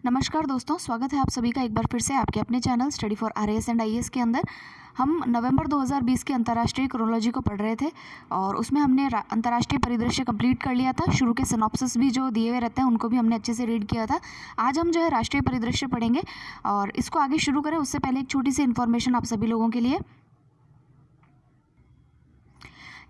नमस्कार दोस्तों, स्वागत है आप सभी का एक बार फिर से आपके अपने channel study for RAS and IAS के अंदर। हम नवंबर 2020 के अंतर्राष्ट्रीय क्रोनोलॉजी को पढ़ रहे थे और उसमें हमने अंतर्राष्ट्रीय परिदृश्य कंप्लीट कर लिया था। शुरू के सिनॉप्सिस भी जो दिए हुए रहते हैं उनको भी हमने अच्छे से रीड किया था। आज हम जो है राष्ट्रीय परिदृश्य पढ़ेंगे और इसको आगे शुरू करें उससे पहले एक छोटी सी इन्फॉर्मेशन आप सभी लोगों के लिए।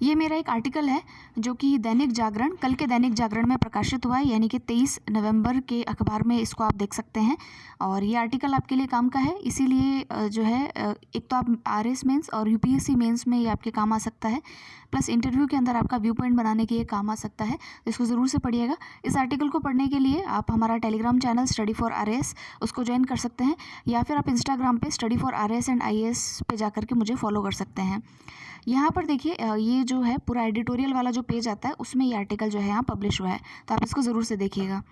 ये मेरा एक आर्टिकल है जो कि दैनिक जागरण, कल के दैनिक जागरण में प्रकाशित हुआ है, यानी कि 23 नवंबर के अखबार में इसको आप देख सकते हैं। और ये आर्टिकल आपके लिए काम का है, इसीलिए जो है एक तो आप आरएस मेंस और यूपीएससी मेंस में ये आपके काम आ सकता है, प्लस इंटरव्यू के अंदर आपका व्यू पॉइंट बनाने के ये काम आ सकता है। तो इसको ज़रूर से पढ़िएगा। इस आर्टिकल को पढ़ने के लिए आप हमारा Telegram channel study for RAS उसको ज्वाइन कर सकते हैं, या फिर आप इंस्टाग्राम पे study for RAS and IAS पे जाकर के मुझे फॉलो कर सकते हैं। यहाँ पर देखिए ये जो है पूरा एडिटोरियल वाला जो पेज आता है उसमें ये आर्टिकल जो है यहाँ पब्लिश हुआ है, तो आप इसको ज़रूर से देखिएगा।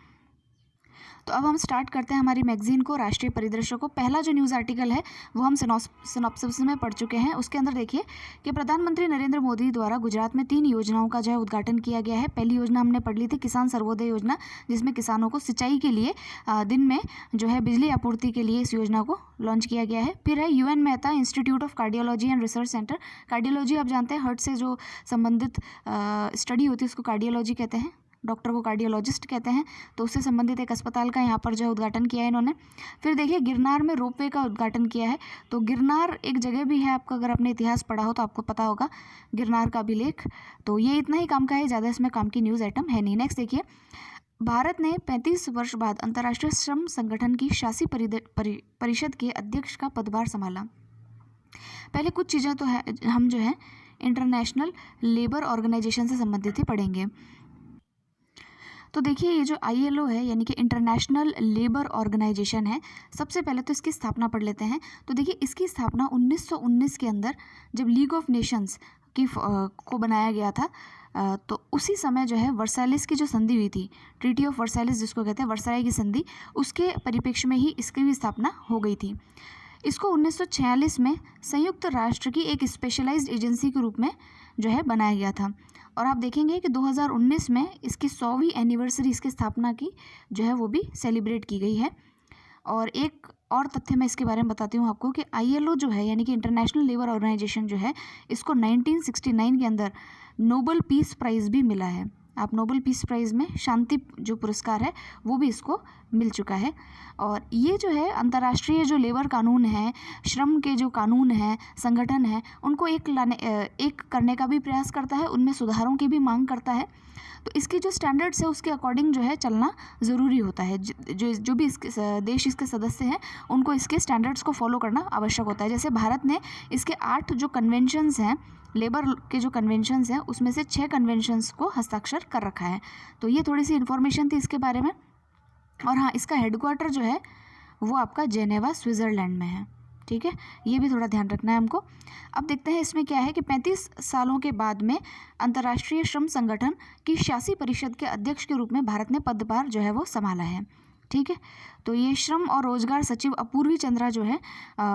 तो अब हम स्टार्ट करते हैं हमारी मैगजीन को, राष्ट्रीय परिदृश्य को। पहला जो न्यूज़ आर्टिकल है वो हम सिनॉप्सिस में पढ़ चुके हैं। उसके अंदर देखिए कि प्रधानमंत्री नरेंद्र मोदी द्वारा गुजरात में 3 योजनाओं का जो है उद्घाटन किया गया है। पहली योजना हमने पढ़ ली थी किसान सर्वोदय योजना, जिसमें किसानों को सिंचाई के लिए दिन में जो है बिजली आपूर्ति के लिए इस योजना को लॉन्च किया गया है। फिर है UN Mehta institute of cardiology and research centre. Cardiology आप जानते हैं, हार्ट से जो संबंधित स्टडी होती है उसको कार्डियोलॉजी कहते हैं, डॉक्टर को कार्डियोलॉजिस्ट कहते हैं। तो उससे संबंधित एक अस्पताल का यहाँ पर जो है उद्घाटन किया है इन्होंने। फिर देखिए गिरनार में रोपवे का उद्घाटन किया है। तो गिरनार एक जगह भी है, आपका अगर आपने इतिहास पढ़ा हो तो आपको पता होगा गिरनार का अभिलेख। तो ये इतना ही काम का है, ज़्यादा इसमें काम की न्यूज़ आइटम है नहीं। नेक्स्ट देखिए, भारत ने 35 वर्ष बाद अंतर्राष्ट्रीय श्रम संगठन की शासी परिषद के अध्यक्ष का पदभार संभाला। पहले कुछ चीज़ें तो है हम जो है इंटरनेशनल लेबर ऑर्गेनाइजेशन से संबंधित ही पढ़ेंगे। तो देखिए ये जो ILO है यानी कि इंटरनेशनल लेबर ऑर्गेनाइजेशन है, सबसे पहले तो इसकी स्थापना पढ़ लेते हैं। तो देखिए इसकी स्थापना 1919 के अंदर जब लीग ऑफ नेशंस को बनाया गया था, तो उसी समय जो है वर्साइलिस की जो संधि हुई थी, ट्रीटी ऑफ वर्साइलिस जिसको कहते हैं, वर्साई की संधि, उसके परिप्रेक्ष्य में ही इसकी भी स्थापना हो गई थी। इसको 1946 में संयुक्त राष्ट्र की एक स्पेशलाइज्ड एजेंसी के रूप में जो है बनाया गया था। और आप देखेंगे कि 2019 में इसकी 100वीं एनिवर्सरी, इसकी स्थापना की जो है वो भी सेलिब्रेट की गई है। और एक और तथ्य मैं इसके बारे में बताती हूँ आपको कि ILO जो है यानी कि इंटरनेशनल लेबर ऑर्गेनाइजेशन जो है, इसको 1969 के अंदर नोबेल पीस प्राइज़ भी मिला है। आप नोबेल पीस प्राइज़ में शांति जो पुरस्कार है वो भी इसको मिल चुका है। और ये जो है अंतर्राष्ट्रीय जो लेबर कानून है, श्रम के जो कानून हैं, संगठन है, उनको एक करने का भी प्रयास करता है, उनमें सुधारों की भी मांग करता है। तो इसकी जो स्टैंडर्ड्स है उसके अकॉर्डिंग जो है चलना ज़रूरी होता है। जो भी इसके देश इसके सदस्य हैं उनको इसके स्टैंडर्ड्स को फॉलो करना आवश्यक होता है। जैसे भारत ने इसके 8 जो कन्वेंशंस हैं, लेबर के जो कन्वेंशंस हैं, उसमें से 6 कन्वेंशंस को हस्ताक्षर कर रखा है। तो ये थोड़ी सी इन्फॉर्मेशन थी इसके बारे में। और हाँ, इसका हेडक्वार्टर जो है वो आपका जेनेवा स्विट्ज़रलैंड में है। ठीक है, ये भी थोड़ा ध्यान रखना है हमको। अब देखते हैं इसमें क्या है कि 35 सालों के बाद में अंतर्राष्ट्रीय श्रम संगठन की शासी परिषद के अध्यक्ष के रूप में भारत ने पदभार जो है वो संभाला है। ठीक है, तो ये श्रम और रोजगार सचिव अपूर्वी चंद्रा जो है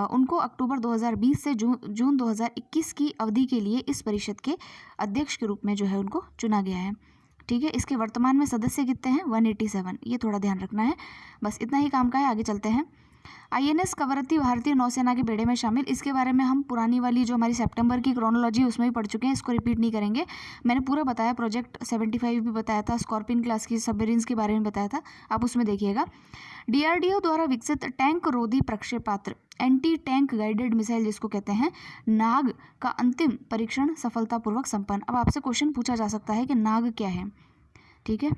उनको अक्टूबर 2020 से जून 2021 की अवधि के लिए इस परिषद के अध्यक्ष के रूप में जो है उनको चुना गया है। ठीक है, इसके वर्तमान में सदस्य कितने हैं? 187। ये थोड़ा ध्यान रखना है, बस इतना ही काम का है। आगे चलते हैं। INS कवरत्ती भारतीय नौसेना के बेड़े में शामिल। इसके बारे में हम पुरानी वाली जो हमारी सितंबर की क्रोनोलॉजी उसमें भी पढ़ चुके हैं, इसको रिपीट नहीं करेंगे। मैंने पूरा बताया, प्रोजेक्ट 75 भी बताया था, स्कॉर्पियन क्लास की सबमरीन्स के बारे में बताया था, आप उसमें देखिएगा। DRDO द्वारा विकसित टैंक रोधी प्रक्षेपास्त्र, एंटी टैंक गाइडेड मिसाइल जिसको कहते हैं, नाग का अंतिम परीक्षण सफलतापूर्वक संपन्न। अब आपसे क्वेश्चन पूछा जा सकता है कि नाग क्या है? ठीक है,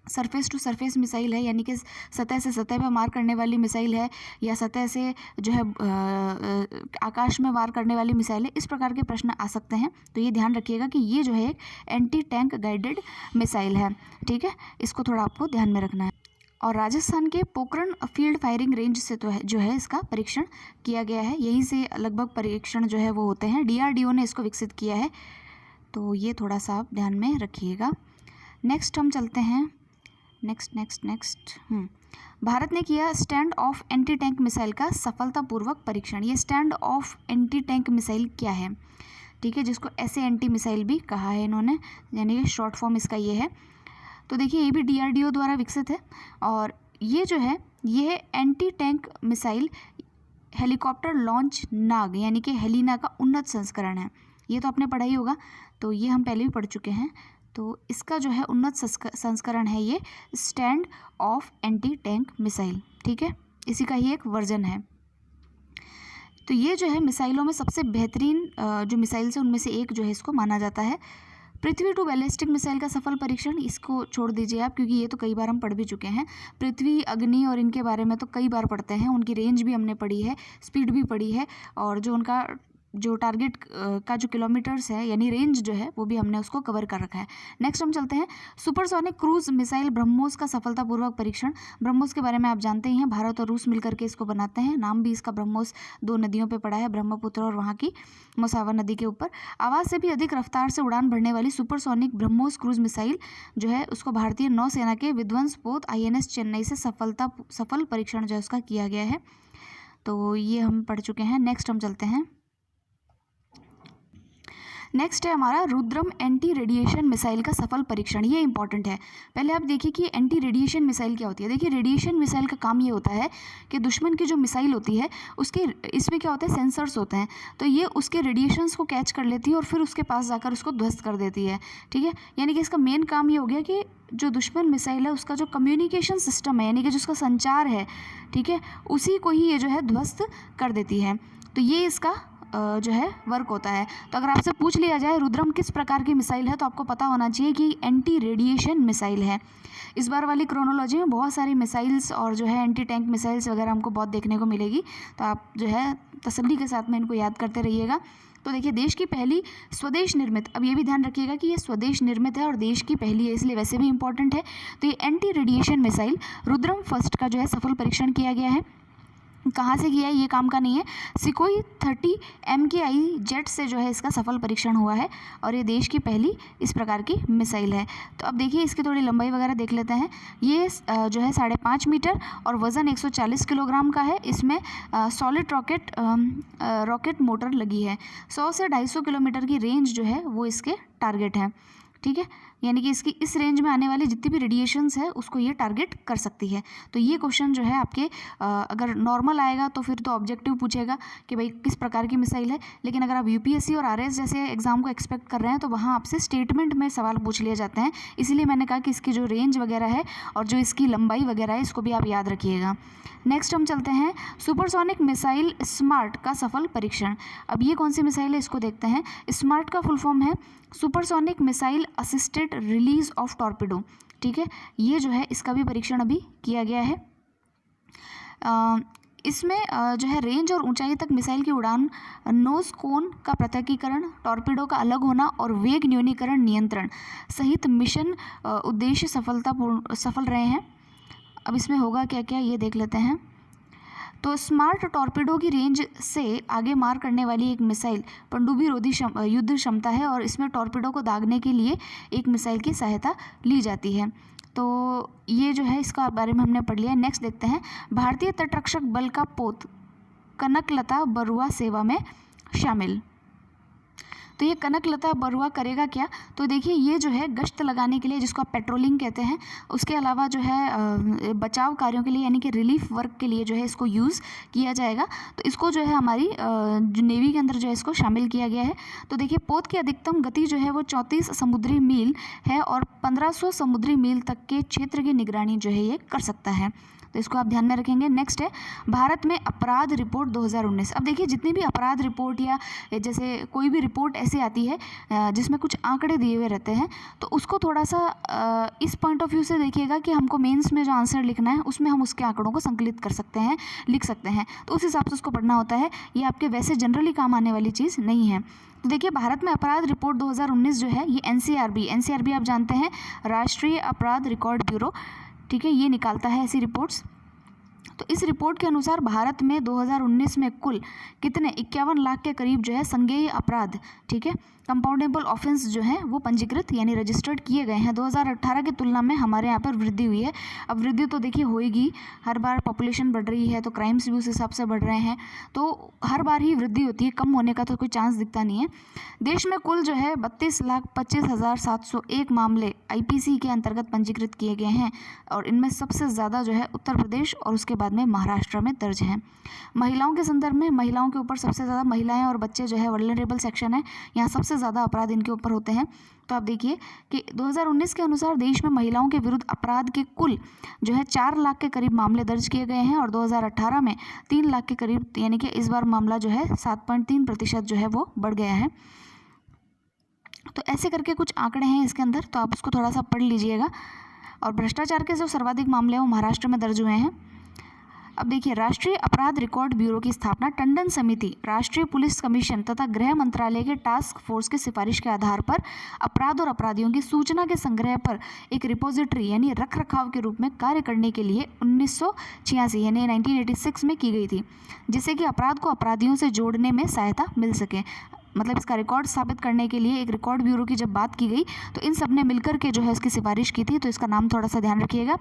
सरफेस टू सरफेस मिसाइल है, यानी कि सतह से सतह पर वार करने वाली मिसाइल है, या सतह से जो है आकाश में वार करने वाली मिसाइल है। इस प्रकार के प्रश्न आ सकते हैं, तो ये ध्यान रखिएगा कि ये जो है एक एंटी टैंक गाइडेड मिसाइल है। ठीक है, इसको थोड़ा आपको ध्यान में रखना है। और राजस्थान के पोखरण फील्ड फायरिंग रेंज से तो है जो है इसका परीक्षण किया गया है, यहीं से लगभग परीक्षण जो है वो होते हैं। DRDO ने इसको विकसित किया है, तो ये थोड़ा सा आप ध्यान में रखिएगा। नेक्स्ट हम चलते हैं। नेक्स्ट भारत ने किया stand of anti tank missile का सफलतापूर्वक परीक्षण। ये stand of anti tank missile क्या है? ठीक है, जिसको SANT मिसाइल भी कहा है इन्होंने, यानी कि शॉर्ट फॉर्म इसका ये है। तो देखिए ये भी DRDO द्वारा विकसित है और ये जो है ये anti tank missile helicopter launch Nag यानी कि हेलिना का उन्नत संस्करण है। ये तो आपने पढ़ा ही होगा, तो ये हम पहले भी पढ़ चुके हैं। तो इसका जो है उन्नत संस्करण है ये stand of anti tank missile, ठीक है, इसी का ही एक वर्जन है। तो ये जो है मिसाइलों में सबसे बेहतरीन जो मिसाइल्स है उनमें से एक जो है इसको माना जाता है। पृथ्वी टू बैलिस्टिक मिसाइल का सफल परीक्षण, इसको छोड़ दीजिए आप, क्योंकि ये तो कई बार हम पढ़ भी चुके हैं। पृथ्वी, अग्नि और इनके बारे में तो कई बार पढ़ते हैं, उनकी रेंज भी हमने पढ़ी है, स्पीड भी पढ़ी है, और जो उनका जो टारगेट का जो किलोमीटर्स है यानी रेंज जो है वो भी हमने उसको कवर कर रखा है। नेक्स्ट हम चलते हैं सुपरसोनिक क्रूज मिसाइल ब्रह्मोस का सफलतापूर्वक परीक्षण। ब्रह्मोस के बारे में आप जानते ही हैं, भारत और रूस मिलकर के इसको बनाते हैं। नाम भी इसका ब्रह्मोस 2 नदियों पे पड़ा है, ब्रह्मपुत्र और वहाँ की मसावा नदी के ऊपर। आवाज़ से भी अधिक रफ्तार से उड़ान भरने वाली सुपरसोनिक ब्रह्मोस क्रूज मिसाइल जो है उसको भारतीय नौसेना के विध्वंस पोत INS चेन्नई से सफल परीक्षण जो है उसका किया गया है। तो ये हम पढ़ चुके हैं। नेक्स्ट हम चलते हैं। नेक्स्ट है हमारा रुद्रम एंटी रेडिएशन मिसाइल का सफल परीक्षण। ये इंपॉर्टेंट है। पहले आप देखिए कि एंटी रेडिएशन मिसाइल क्या होती है। देखिए रेडिएशन मिसाइल का काम ये होता है कि दुश्मन की जो मिसाइल होती है उसके इसमें क्या होता है, सेंसर्स होते हैं, तो ये उसके रेडिएशंस को कैच कर लेती है और फिर उसके पास जाकर उसको ध्वस्त कर देती है, ठीक है। यानी कि इसका मेन काम ये हो गया कि जो दुश्मन मिसाइल है उसका जो कम्युनिकेशन सिस्टम है यानी कि जो उसका संचार है, ठीक है, उसी को ही ये जो है ध्वस्त कर देती है। तो ये इसका जो है वर्क होता है। तो अगर आपसे पूछ लिया जाए रुद्रम किस प्रकार की मिसाइल है तो आपको पता होना चाहिए कि एंटी रेडिएशन मिसाइल है। इस बार वाली क्रोनोलॉजी में बहुत सारी मिसाइल्स और जो है एंटी टैंक मिसाइल्स वगैरह हमको बहुत देखने को मिलेगी, तो आप जो है तसल्ली के साथ में इनको याद करते रहिएगा। तो देखिए देश की पहली स्वदेश निर्मित, अब ये भी ध्यान रखिएगा कि ये स्वदेश निर्मित है और देश की पहली है, इसलिए वैसे भी इंपॉर्टेंट है। तो ये anti radiation missile Rudram first का जो है सफल परीक्षण किया गया है। कहाँ से किया है, ये काम का नहीं है, सुखोई 30 MKI जेट से जो है इसका सफल परीक्षण हुआ है और ये देश की पहली इस प्रकार की मिसाइल है। तो अब देखिए इसकी थोड़ी लंबाई वगैरह देख लेते हैं। ये जो है 5.5 मीटर और वज़न 140 किलोग्राम का है। इसमें सॉलिड रॉकेट मोटर लगी है। 100 से 250 किलोमीटर की रेंज जो है वो इसके टारगेट है, ठीक है, यानी कि इसकी इस रेंज में आने वाली जितनी भी रेडिएशंस है उसको ये टारगेट कर सकती है। तो ये क्वेश्चन जो है आपके अगर नॉर्मल आएगा तो फिर तो ऑब्जेक्टिव पूछेगा कि भाई किस प्रकार की मिसाइल है, लेकिन अगर आप UPSC और RS जैसे एग्जाम को एक्सपेक्ट कर रहे हैं तो वहाँ आपसे स्टेटमेंट में सवाल पूछ लिए जाते हैं। इसीलिए मैंने कहा कि इसकी जो रेंज वगैरह है और जो इसकी लंबाई वगैरह है इसको भी आप याद रखिएगा। नेक्स्ट हम चलते हैं सुपरसोनिक मिसाइल स्मार्ट का सफल परीक्षण। अब ये कौन सी मिसाइल है इसको देखते हैं। स्मार्ट का फुल फॉर्म है supersonic missile assisted release of torpedo, ठीक है। ये जो है इसका भी परीक्षण अभी किया गया है। इसमें जो है रेंज और ऊंचाई तक मिसाइल की उड़ान, नोज कोन का पृथकीकरण, टॉर्पिडो का अलग होना और वेग न्यूनीकरण नियंत्रण सहित मिशन उद्देश्य सफल रहे हैं। अब इसमें होगा क्या क्या ये देख लेते हैं। तो स्मार्ट टॉर्पिडो की रेंज से आगे मार करने वाली एक मिसाइल पनडुब्बी रोधी युद्ध क्षमता है और इसमें टॉर्पिडो को दागने के लिए एक मिसाइल की सहायता ली जाती है। तो ये जो है इसका बारे में हमने पढ़ लिया। नेक्स्ट देखते हैं भारतीय तटरक्षक बल का पोत कनकलता बरुआ सेवा में शामिल। तो ये कनकलता बरुआ करेगा क्या, तो देखिए ये जो है गश्त लगाने के लिए, जिसको आप पेट्रोलिंग कहते हैं, उसके अलावा जो है बचाव कार्यों के लिए यानी कि रिलीफ वर्क के लिए जो है इसको यूज़ किया जाएगा। तो इसको जो है हमारी जो नेवी के अंदर जो है इसको शामिल किया गया है। तो देखिए पोत की अधिकतम गति जो है वो 34 समुद्री मील है और 1500 समुद्री मील तक के क्षेत्र की निगरानी जो है ये कर सकता है। तो इसको आप ध्यान में रखेंगे। नेक्स्ट है भारत में अपराध रिपोर्ट 2019। अब देखिए जितनी भी अपराध रिपोर्ट या जैसे कोई भी रिपोर्ट ऐसी आती है जिसमें कुछ आंकड़े दिए हुए रहते हैं, तो उसको थोड़ा सा इस पॉइंट ऑफ व्यू से देखिएगा कि हमको मेंस में जो आंसर लिखना है उसमें हम उसके आंकड़ों को संकलित कर सकते हैं, लिख सकते हैं, तो उस हिसाब से उसको पढ़ना होता है। ये आपके वैसे जनरली काम आने वाली चीज़ नहीं है। तो देखिए भारत में अपराध रिपोर्ट 2019 जो है ये NCRB आप जानते हैं, राष्ट्रीय अपराध रिकॉर्ड ब्यूरो, ठीक है, ये निकालता है ऐसी रिपोर्ट्स। तो इस रिपोर्ट के अनुसार भारत में 2019 में कुल कितने 51 लाख के करीब जो है संज्ञेय अपराध, ठीक है, कंपाउंडेबल ऑफेंस जो हैं वो पंजीकृत यानी रजिस्टर्ड किए गए हैं। 2018 की तुलना में हमारे यहाँ पर वृद्धि हुई है। अब वृद्धि तो देखिए होएगी, हर बार पॉपुलेशन बढ़ रही है तो क्राइम्स भी उस हिसाब से बढ़ रहे हैं, तो हर बार ही वृद्धि होती है, कम होने का तो कोई चांस दिखता नहीं है। देश में कुल जो है 32,25,701 मामले IPC के अंतर्गत पंजीकृत किए गए हैं और इनमें सबसे ज़्यादा जो है उत्तर प्रदेश और उसके बाद में महाराष्ट्र में दर्ज हैं। महिलाओं के संदर्भ में महिलाओं के ऊपर सबसे ज़्यादा, महिलाएं और बच्चे जो है वल्नरेबल सेक्शन है, यहाँ सबसे ज़्यादा अपराध इनके ऊपर होते हैं। तो आप देखिए कि 2019 के अनुसार देश में महिलाओं के विरुद्ध अपराध के कुल जो है 4 लाख के करीब मामले दर्ज किए गए हैं और 2018 में 3 लाख के करीब, यानी कि इस बार मामला जो है 7.3% जो है वो बढ़ गया है। तो ऐसे करके कुछ आंकड़े हैं इसके अंदर, तो आप उसको थोड़ा सा पढ़ लीजिएगा। और भ्रष्टाचार के जो सर्वाधिक मामले हैं वो महाराष्ट्र में दर्ज हुए हैं। अब देखिए, राष्ट्रीय अपराध रिकॉर्ड ब्यूरो की स्थापना टंडन समिति, राष्ट्रीय पुलिस कमीशन तथा गृह मंत्रालय के टास्क फोर्स की सिफारिश के आधार पर अपराध और अपराधियों की सूचना के संग्रह पर एक रिपोजिटरी यानी रख रखाव के रूप में कार्य करने के लिए 1986 यानी 1986 में की गई थी, जिससे कि अपराध को अपराधियों से जोड़ने में सहायता मिल सके। मतलब इसका रिकॉर्ड स्थापित करने के लिए एक रिकॉर्ड ब्यूरो की जब बात की गई तो इन सब ने मिलकर के जो है इसकी सिफारिश की थी, तो इसका नाम थोड़ा सा ध्यान रखिएगा।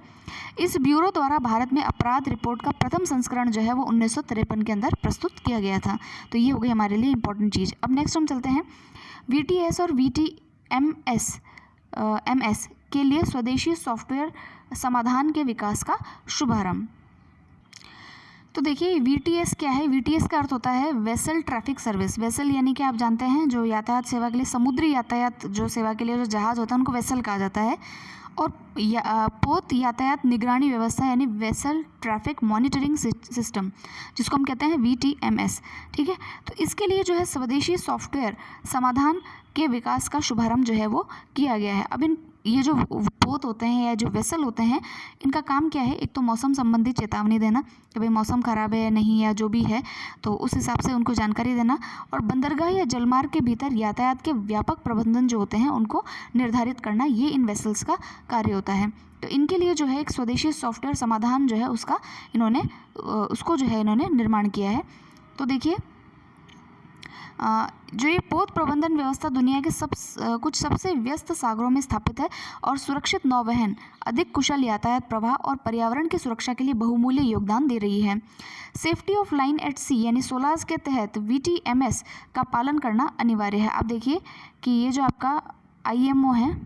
इस ब्यूरो द्वारा भारत में अपराध रिपोर्ट का प्रथम संस्करण जो है वो 1953 के अंदर प्रस्तुत किया गया था। तो ये हो गई हमारे लिए इंपॉर्टेंट चीज़। अब नेक्स्ट हम चलते हैं VTS और VTMS के लिए स्वदेशी सॉफ्टवेयर समाधान के विकास का शुभारंभ। तो देखिए VTS क्या है? VTS का अर्थ होता है वेसल ट्रैफिक सर्विस। वेसल यानी कि आप जानते हैं जो यातायात सेवा के लिए, समुद्री यातायात जो सेवा के लिए जो जहाज़ होता है उनको वेसल कहा जाता है। और पोत यातायात निगरानी व्यवस्था यानी वेसल ट्रैफिक मॉनिटरिंग सिस्टम, जिसको हम कहते हैं VTMS। ठीक है, तो इसके लिए जो है स्वदेशी सॉफ्टवेयर समाधान के विकास का शुभारंभ जो है वो किया गया है। अब ये जो पोत होते हैं या जो वेसल होते हैं, इनका काम क्या है? एक तो मौसम संबंधी चेतावनी देना कि भाई मौसम ख़राब है या नहीं, या जो भी है तो उस हिसाब से उनको जानकारी देना, और बंदरगाह या जलमार्ग के भीतर यातायात के व्यापक प्रबंधन जो होते हैं उनको निर्धारित करना, ये इन वेसल्स का कार्य होता है। तो इनके लिए जो है एक स्वदेशी सॉफ्टवेयर समाधान जो है उसको जो है इन्होंने निर्माण किया है। तो देखिए जो ये पोत प्रबंधन व्यवस्था दुनिया के कुछ सबसे व्यस्त सागरों में स्थापित है और सुरक्षित नौवहन, अधिक कुशल यातायात प्रवाह और पर्यावरण की सुरक्षा के लिए बहुमूल्य योगदान दे रही है। सेफ्टी ऑफ लाइन एट सी यानी सोलास के तहत VTMS का पालन करना अनिवार्य है। आप देखिए कि ये जो आपका IMO है,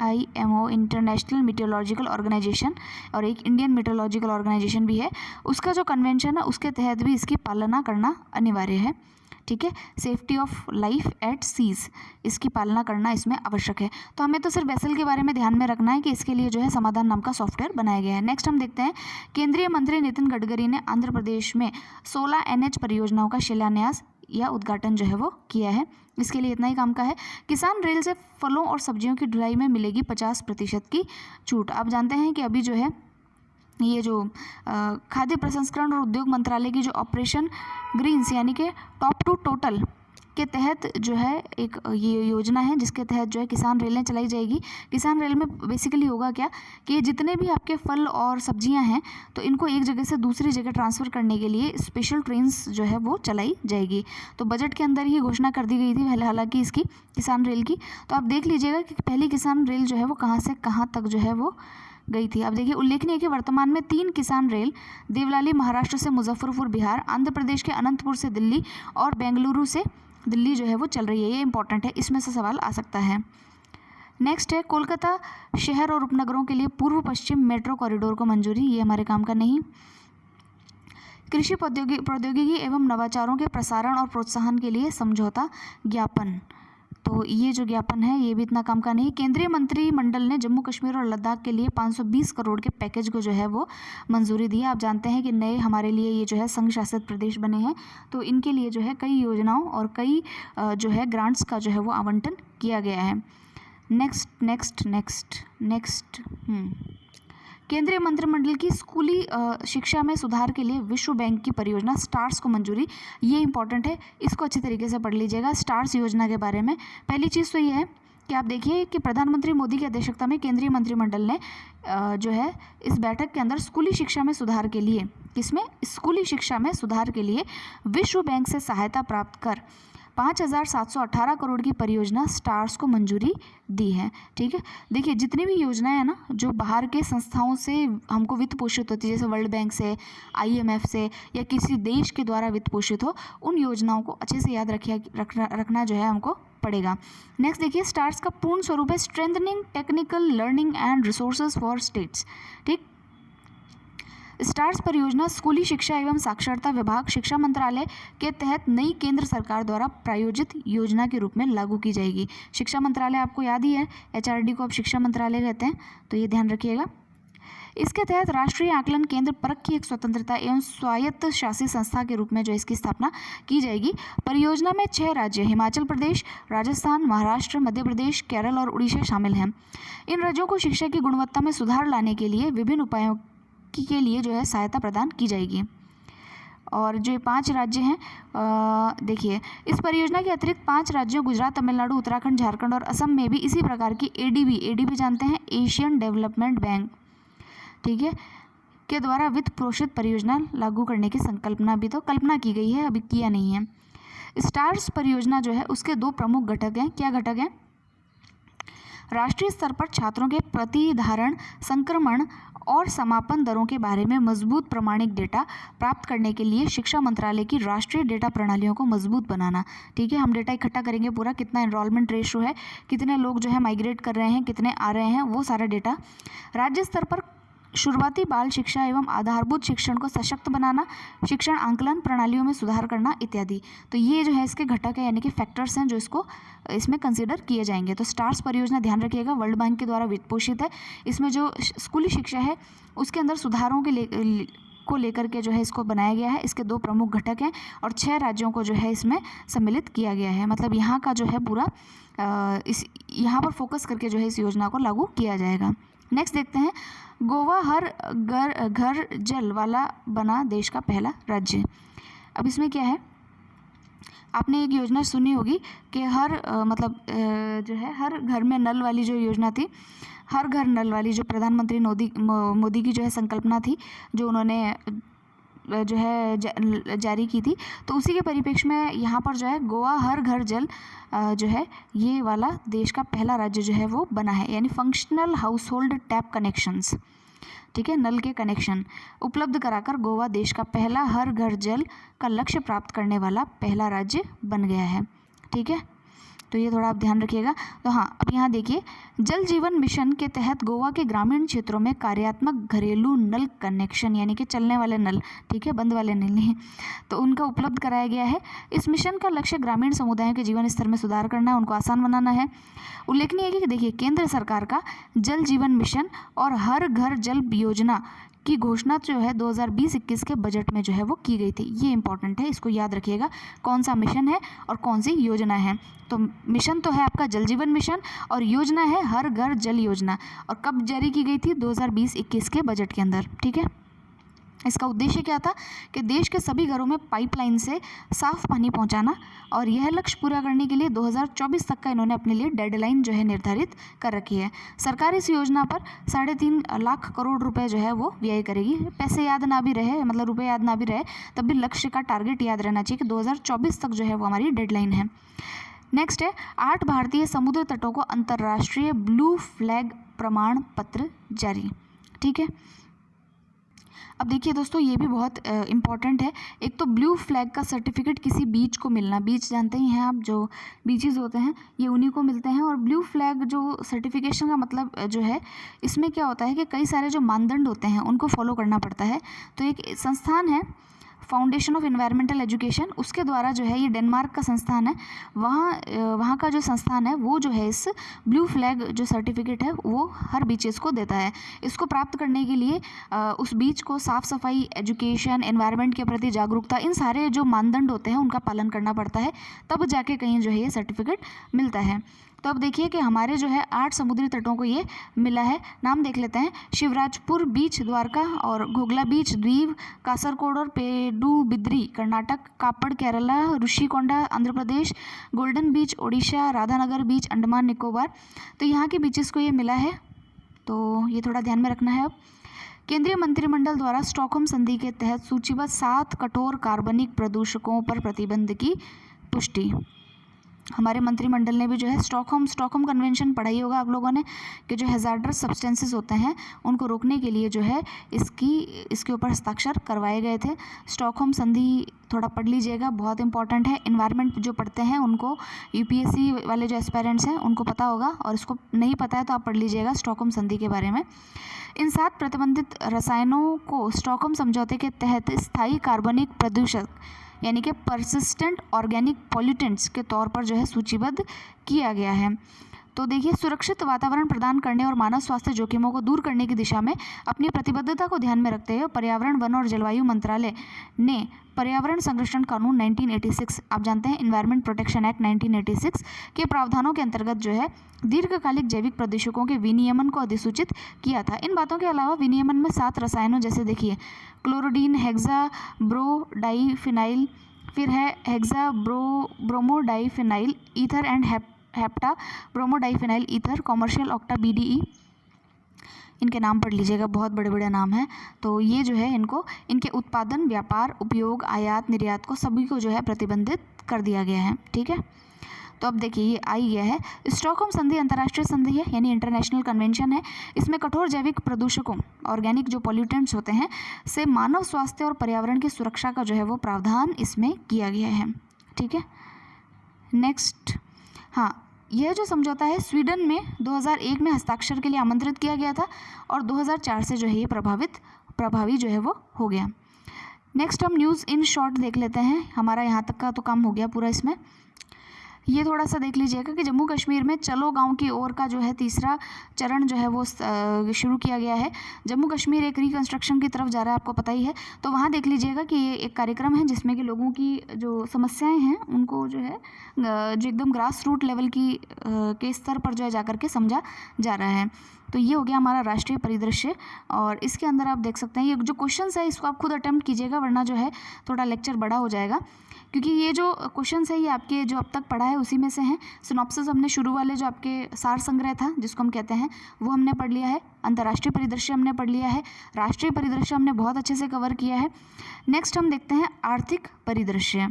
IMO इंटरनेशनल मीटियोलॉजिकल ऑर्गेनाइजेशन, और एक इंडियन मीटियोलॉजिकल ऑर्गेनाइजेशन भी है, उसका जो कन्वेंशन है उसके तहत भी इसकी पालना करना अनिवार्य है। ठीक है, safety of life at seas, इसकी पालना करना इसमें आवश्यक है। तो हमें तो सिर्फ वेसल के बारे में ध्यान में रखना है कि इसके लिए जो है समाधान नाम का सॉफ्टवेयर बनाया गया है। नेक्स्ट हम देखते हैं, केंद्रीय मंत्री नितिन गडकरी ने आंध्र प्रदेश में 16 NH परियोजनाओं का शिलान्यास या उद्घाटन जो है वो किया है। इसके लिए इतना ही काम का है। किसान रेल से फलों और सब्जियों की ढुलाई में मिलेगी 50% की छूट। आप जानते हैं कि अभी जो है ये जो खाद्य प्रसंस्करण और उद्योग मंत्रालय की जो ऑपरेशन ग्रीन्स यानी कि टॉप टू टोटल के तहत जो है एक ये योजना है, जिसके तहत जो है किसान रेलें चलाई जाएगी। किसान रेल में बेसिकली होगा क्या कि जितने भी आपके फल और सब्जियां हैं तो इनको एक जगह से दूसरी जगह ट्रांसफ़र करने के लिए स्पेशल ट्रेन्स जो है वो चलाई जाएगी। तो बजट के अंदर ही घोषणा कर दी गई थी हालांकि इसकी किसान रेल की। तो आप देख लीजिएगा कि पहली किसान रेल जो है वो कहाँ से कहाँ तक जो है वो गई थी। अब देखिए, उल्लेखनीय है कि वर्तमान में 3 किसान रेल देवलाली महाराष्ट्र से मुजफ्फरपुर बिहार, आंध्र प्रदेश के अनंतपुर से दिल्ली और बेंगलुरु से दिल्ली जो है वो चल रही है। ये इंपॉर्टेंट है, इसमें से सवाल आ सकता है। नेक्स्ट है, कोलकाता शहर और उपनगरों के लिए पूर्व पश्चिम मेट्रो कॉरिडोर को मंजूरी, ये हमारे काम का नहीं। कृषि प्रौद्योगिकी एवं नवाचारों के प्रसारण और प्रोत्साहन के लिए समझौता ज्ञापन, तो ये जो ज्ञापन है ये भी इतना काम का नहीं। केंद्रीय मंत्रिमंडल ने जम्मू कश्मीर और लद्दाख के लिए 520 करोड़ के पैकेज को जो है वो मंजूरी दी है। आप जानते हैं कि नए हमारे लिए ये जो है संघ शासित प्रदेश बने हैं, तो इनके लिए जो है कई योजनाओं और कई जो है ग्रांट्स का जो है वो आवंटन किया गया है। नेक्स्ट केंद्रीय मंत्रिमंडल की स्कूली शिक्षा में सुधार के लिए विश्व बैंक की परियोजना स्टार्स को मंजूरी, ये इंपॉर्टेंट है, इसको अच्छे तरीके से पढ़ लीजिएगा स्टार्स योजना के बारे में। पहली चीज़ तो ये है कि आप देखिए कि प्रधानमंत्री मोदी की अध्यक्षता में केंद्रीय मंत्रिमंडल ने जो है इस बैठक के अंदर स्कूली शिक्षा में सुधार के लिए, इसमें स्कूली शिक्षा में सुधार के लिए विश्व बैंक से सहायता प्राप्त कर 5,718 करोड़ की परियोजना स्टार्स को मंजूरी दी है। ठीक है, देखिए जितनी भी योजनाएं हैं ना जो बाहर के संस्थाओं से हमको वित्त पोषित होती है, जैसे वर्ल्ड बैंक से, IMF से, या किसी देश के द्वारा वित्त पोषित हो, उन योजनाओं को अच्छे से याद रखना जो है हमको पड़ेगा। नेक्स्ट देखिए, स्टार्स का पूर्ण स्वरूप है strengthening technical learning and resources for states. ठीक, स्टार्स परियोजना स्कूली शिक्षा एवं साक्षरता विभाग, शिक्षा मंत्रालय के तहत नई केंद्र सरकार द्वारा प्रायोजित योजना के रूप में लागू की जाएगी। शिक्षा मंत्रालय आपको याद ही है, HRD को अब शिक्षा मंत्रालय कहते हैं, तो ये ध्यान रखिएगा। इसके तहत राष्ट्रीय आकलन केंद्र परख की एक स्वतंत्रता एवं स्वायत्त शासी संस्था के रूप में जो इसकी स्थापना की जाएगी। परियोजना में 6 राज्य हिमाचल प्रदेश, राजस्थान, महाराष्ट्र, मध्य प्रदेश, केरल और उड़ीसा शामिल हैं। इन राज्यों को शिक्षा की गुणवत्ता में सुधार लाने के लिए विभिन्न उपायों के लिए जो है सहायता प्रदान की जाएगी। और जो 5 राज्य हैं, देखिए इस परियोजना के अतिरिक्त 5 राज्यों गुजरात, तमिलनाडु, उत्तराखंड, झारखंड और असम में भी इसी प्रकार की ADB जानते हैं, एशियन डेवलपमेंट बैंक, ठीक है, के द्वारा वित्त पोषित परियोजना लागू करने की कल्पना की गई है, अभी किया नहीं है। स्टार्स परियोजना जो है उसके 2 प्रमुख घटक हैं। क्या घटक हैं? राष्ट्रीय स्तर पर छात्रों के प्रतिधारण, संक्रमण और समापन दरों के बारे में मजबूत प्रमाणिक डेटा प्राप्त करने के लिए शिक्षा मंत्रालय की राष्ट्रीय डेटा प्रणालियों को मजबूत बनाना। ठीक है, हम डेटा इकट्ठा करेंगे पूरा, कितना एनरोलमेंट रेशो है, कितने लोग जो है माइग्रेट कर रहे हैं, कितने आ रहे हैं, वो सारा डेटा। राज्य स्तर पर शुरुआती बाल शिक्षा एवं आधारभूत शिक्षण को सशक्त बनाना, शिक्षण आंकलन प्रणालियों में सुधार करना इत्यादि। तो ये जो है इसके घटक है, यानी कि फैक्टर्स हैं जो इसमें कंसीडर किए जाएंगे। तो स्टार्स परियोजना ध्यान रखिएगा, वर्ल्ड बैंक के द्वारा वित्त पोषित है। इसमें जो स्कूली शिक्षा है उसके अंदर सुधारों को लेकर के जो है इसको बनाया गया है। इसके 2 प्रमुख घटक हैं और 6 राज्यों को जो है इसमें सम्मिलित किया गया है। मतलब यहाँ का जो है पूरा यहाँ पर फोकस करके जो है इस योजना को लागू किया जाएगा। नेक्स्ट देखते हैं, गोवा हर घर जल वाला बना देश का पहला राज्य। अब इसमें क्या है, आपने एक योजना सुनी होगी कि जो है हर घर में नल वाली जो योजना थी, हर घर नल वाली जो प्रधानमंत्री मोदी की जो है संकल्पना थी, जो उन्होंने जो है जारी की थी, तो उसी के परिप्रेक्ष्य में यहाँ पर जो है गोवा हर घर जल जो है ये वाला देश का पहला राज्य जो है वो बना है, यानी functional house hold tap connections, ठीक है, नल के कनेक्शन उपलब्ध कराकर गोवा देश का पहला हर घर जल का लक्ष्य प्राप्त करने वाला पहला राज्य बन गया है। ठीक है, तो ये थोड़ा आप ध्यान रखिएगा। तो हाँ, अब यहाँ देखिए, जल जीवन मिशन के तहत गोवा के ग्रामीण क्षेत्रों में कार्यात्मक घरेलू नल कनेक्शन, यानी कि चलने वाले नल, ठीक है, बंद वाले नल नहीं, तो उनका उपलब्ध कराया गया है। इस मिशन का लक्ष्य ग्रामीण समुदायों के जीवन स्तर में सुधार करना है, उनको आसान बनाना है। उल्लेखनीय है कि देखिए, केंद्र सरकार का जल जीवन मिशन और हर घर जल योजना की घोषणा जो है 2020-21 के बजट में जो है वो की गई थी। ये इंपॉर्टेंट है, इसको याद रखिएगा, कौन सा मिशन है और कौन सी योजना है। तो मिशन तो है आपका जल जीवन मिशन और योजना है हर घर जल योजना, और कब जारी की गई थी? 2020-21 के बजट के अंदर। ठीक है, इसका उद्देश्य क्या था कि देश के सभी घरों में पाइपलाइन से साफ पानी पहुंचाना, और यह लक्ष्य पूरा करने के लिए 2024 तक का इन्होंने अपने लिए डेडलाइन जो है निर्धारित कर रखी है। सरकार इस योजना पर 3.5 लाख करोड़ रुपए जो है वो व्यय करेगी। पैसे याद ना भी रहे, मतलब रुपए याद ना भी रहे, तब भी लक्ष्य का टारगेट याद रहना चाहिए कि 2024 तक जो है वो हमारी डेडलाइन है। नेक्स्ट है, 8 भारतीय समुद्र तटों को अंतर्राष्ट्रीय ब्लू फ्लैग प्रमाण पत्र जारी। ठीक है, अब देखिए दोस्तों, ये भी बहुत इम्पॉर्टेंट है। एक तो ब्लू फ्लैग का सर्टिफिकेट किसी बीच को मिलना, बीच जानते ही हैं आप, जो बीचेस होते हैं ये उन्हीं को मिलते हैं। और ब्लू फ्लैग जो सर्टिफिकेशन का मतलब जो है, इसमें क्या होता है कि कई सारे जो मानदंड होते हैं उनको फॉलो करना पड़ता है। तो एक संस्थान है फाउंडेशन ऑफ एनवायरमेंटल एजुकेशन, उसके द्वारा जो है, ये डेनमार्क का संस्थान है, वहाँ का जो संस्थान है वो जो है इस ब्लू फ्लैग जो सर्टिफिकेट है वो हर बीचेस को देता है। इसको प्राप्त करने के लिए उस बीच को साफ़ सफाई, एजुकेशन, एनवायरनमेंट के प्रति जागरूकता, इन सारे जो मानदंड होते हैं उनका पालन करना पड़ता है, तब जाके कहीं जो है ये सर्टिफिकेट मिलता है। तो अब देखिए कि हमारे जो है 8 समुद्री तटों को ये मिला है। नाम देख लेते हैं, शिवराजपुर बीच द्वारका, और घोगला बीच द्वीप, कासरकोड और पेडुबिद्री कर्नाटक, कापड़ केरला, ऋषिकोंडा आंध्र प्रदेश, गोल्डन बीच ओडिशा, राधानगर बीच अंडमान निकोबार। तो यहाँ के बीचेस को ये मिला है, तो ये थोड़ा ध्यान में रखना है। अब केंद्रीय मंत्रिमंडल द्वारा स्टॉकहोम संधि के तहत सूचीबद्ध 7 कठोर कार्बनिक प्रदूषकों पर प्रतिबंध की पुष्टि। हमारे मंत्रिमंडल ने भी जो है स्टॉकहोम कन्वेंशन पढ़ा ही होगा आप लोगों ने, कि जो हैजार्डस सब्सटेंसेस होते हैं उनको रोकने के लिए जो है इसके ऊपर हस्ताक्षर करवाए गए थे। स्टॉकहोम संधि थोड़ा पढ़ लीजिएगा, बहुत इंपॉर्टेंट है। इन्वायरमेंट जो पढ़ते हैं उनको, यूपीएससी वाले जो एस्पायरेंट्स हैं उनको पता होगा, और इसको नहीं पता है तो आप पढ़ लीजिएगा स्टॉकहोम संधि के बारे में। इन 7 प्रतिबंधित रसायनों को स्टॉकहोम समझौते के तहत स्थायी कार्बनिक प्रदूषक यानी कि परसिस्टेंट ऑर्गेनिक पॉल्यूटेंट्स के तौर पर जो है सूचीबद्ध किया गया है। तो देखिए, सुरक्षित वातावरण प्रदान करने और मानव स्वास्थ्य जोखिमों को दूर करने की दिशा में अपनी प्रतिबद्धता को ध्यान में रखते हुए पर्यावरण, वन और जलवायु मंत्रालय ने पर्यावरण संरक्षण कानून 1986, आप जानते हैं एनवायरमेंट प्रोटेक्शन एक्ट 1986 के प्रावधानों के अंतर्गत जो है दीर्घकालिक जैविक प्रदूषकों के विनियमन को अधिसूचित किया था। इन बातों के अलावा विनियमन में 7 रसायनों, जैसे देखिए क्लोरोडीन, हेक्साब्रोमोडाइफिनाइल, फिर है hexabromodiphenyl ether and hepta bromodiphenyl ether, commercial octa BDE, इनके नाम पढ़ लीजिएगा, बहुत बड़े बड़े नाम हैं। तो ये जो है इनके उत्पादन, व्यापार, उपयोग, आयात, निर्यात को सभी को जो है प्रतिबंधित कर दिया गया है। ठीक है, तो अब देखिए ये आई गया है। स्टॉकहोम संधि अंतर्राष्ट्रीय संधि है, यानी इंटरनेशनल कन्वेंशन है। इसमें कठोर जैविक प्रदूषकों, ऑर्गेनिक जो पॉल्यूटेंट्स होते हैं, से मानव स्वास्थ्य और पर्यावरण की सुरक्षा का जो है वो प्रावधान इसमें किया गया है। ठीक है, नेक्स्ट, हाँ, यह जो समझौता है स्वीडन में 2001 में हस्ताक्षर के लिए आमंत्रित किया गया था, और 2004 से जो है ये प्रभावी जो है वो हो गया। नेक्स्ट हम न्यूज़ इन शॉर्ट देख लेते हैं। हमारा यहाँ तक का तो काम हो गया पूरा इसमें। ये थोड़ा सा देख लीजिएगा कि जम्मू कश्मीर में चलो गांव की ओर का जो है तीसरा चरण जो है वो शुरू किया गया है। जम्मू कश्मीर एक रिकंस्ट्रक्शन की तरफ जा रहा है, आपको पता ही है। तो वहाँ देख लीजिएगा कि ये एक कार्यक्रम है जिसमें कि लोगों की जो समस्याएं हैं उनको जो है जो एकदम ग्रास रूट लेवल की के स्तर पर जो है जाकर के समझा जा रहा है। तो ये हो गया हमारा राष्ट्रीय परिदृश्य, और इसके अंदर आप देख सकते हैं ये जो क्वेश्चंस है इसको आप खुद अटेम्प्ट कीजिएगा, वरना जो है थोड़ा लेक्चर बड़ा हो जाएगा, क्योंकि ये जो क्वेश्चंस है ये आपके जो अब तक पढ़ा है उसी में से हैं। सिनॉप्सिस हमने शुरू वाले जो आपके सार संग्रह था जिसको हम कहते हैं वो हमने पढ़ लिया है, अंतर्राष्ट्रीय परिदृश्य हमने पढ़ लिया है, राष्ट्रीय परिदृश्य हमने बहुत अच्छे से कवर किया है। नेक्स्ट हम देखते हैं आर्थिक परिदृश्य।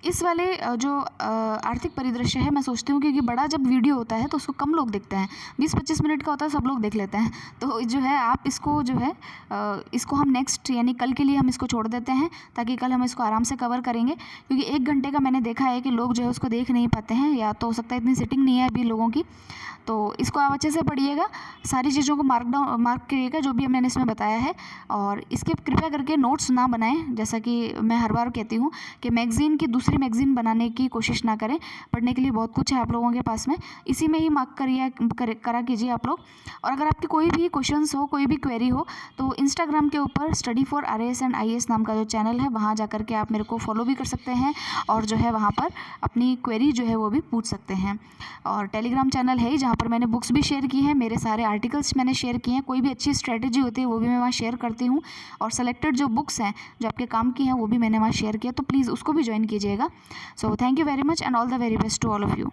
इस वाले जो आर्थिक परिदृश्य है, मैं सोचती हूँ क्योंकि बड़ा जब वीडियो होता है तो उसको कम लोग देखते हैं, 20-25 मिनट का होता है, सब लोग देख लेते हैं। तो जो है आप इसको जो है इसको हम नेक्स्ट यानी कल के लिए हम इसको छोड़ देते हैं, ताकि कल हम इसको आराम से कवर करेंगे, क्योंकि 1 घंटे का मैंने देखा है कि लोग जो है उसको देख नहीं पाते हैं, या तो हो सकता है इतनी सिटिंग नहीं है अभी लोगों की। तो इसको आप अच्छे से पढ़िएगा, सारी चीज़ों को मार्क करिएगा जो भी मैंने इसमें बताया है, और इसके कृपया करके नोट्स ना बनाएं। जैसा कि मैं हर बार कहती हूँ कि मैगज़ीन की दूसरी मैगज़ीन बनाने की कोशिश ना करें, पढ़ने के लिए बहुत कुछ है आप लोगों के पास में, इसी में ही मार्क करा कीजिए आप लोग। और अगर आपकी कोई भी क्वेश्चंस हो, कोई भी क्वेरी हो, तो इंस्टाग्राम के ऊपर study for RAS and IAS नाम का जो चैनल है वहाँ जा करके आप मेरे को फॉलो भी कर सकते हैं, और जो है वहाँ पर अपनी क्वेरी जो है वो भी पूछ सकते हैं। और टेलीग्राम चैनल है जहाँ पर मैंने बुक्स भी शेयर की हैं, मेरे सारे आर्टिकल्स मैंने शेयर किए हैं, कोई भी अच्छी स्ट्रेटजी होती है वो भी मैं वहाँ शेयर करती हूँ, और सेलेक्टेड जो बुक्स हैं जो आपके काम की हैं वो भी मैंने वहाँ शेयर किया, तो प्लीज़ उसको भी ज्वाइन कीजिएगा। So thank you very much and all the very best to all of you.